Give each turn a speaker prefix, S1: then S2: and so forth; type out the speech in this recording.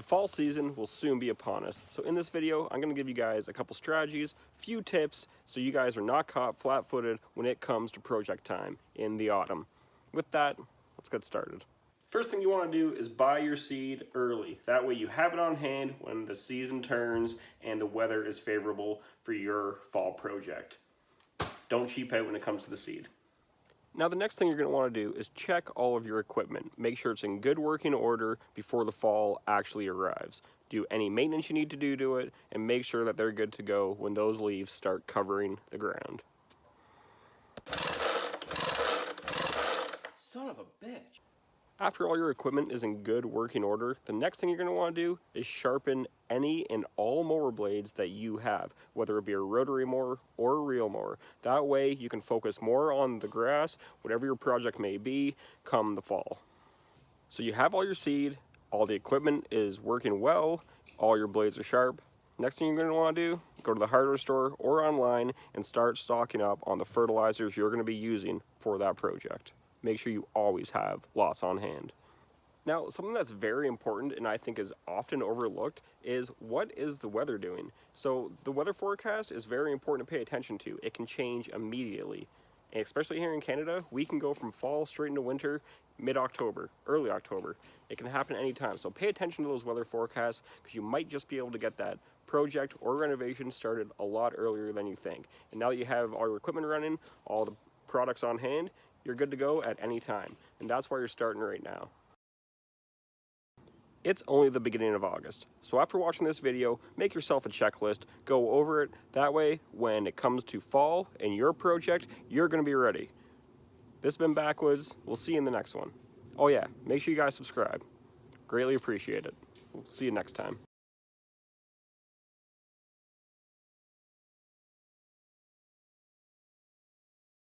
S1: fall season will soon be upon us. So in this video, I'm gonna give you guys a couple strategies, few tips, so you guys are not caught flat-footed when it comes to project time in the autumn. With that, let's get started. First thing you wanna do is buy your seed early. That way you have it on hand when the season turns and the weather is favorable for your fall project. Don't cheap out when it comes to the seed. Now the next thing you're going to want to do is check all of your equipment. Make sure it's in good working order before the fall actually arrives. Do any maintenance you need to do to it, and make sure that they're good to go when those leaves start covering the ground.
S2: Son of a bitch.
S1: After all your equipment is in good working order, the next thing you're going to want to do is sharpen any and all mower blades that you have, whether it be a rotary mower or a reel mower. That way you can focus more on the grass, whatever your project may be, come the fall. So you have all your seed, all the equipment is working well, all your blades are sharp. Next thing you're going to want to do, go to the hardware store or online and start stocking up on the fertilizers you're going to be using for that project. Make sure you always have lots on hand. Now, something that's very important and I think is often overlooked is what is the weather doing? So the weather forecast is very important to pay attention to. It can change immediately. And especially here in Canada, we can go from fall straight into winter mid-October, early October. It can happen anytime. So pay attention to those weather forecasts because you might just be able to get that project or renovation started a lot earlier than you think. And now that you have all your equipment running, all the products on hand, you're good to go at any time, and that's why you're starting right now. It's only the beginning of August, so after watching this video, make yourself a checklist, go over it, that way when it comes to fall and your project, you're going to be ready. This has been Backwoods, we'll see you in the next one. Oh yeah, make sure you guys subscribe. Greatly appreciate it. We'll see you next time.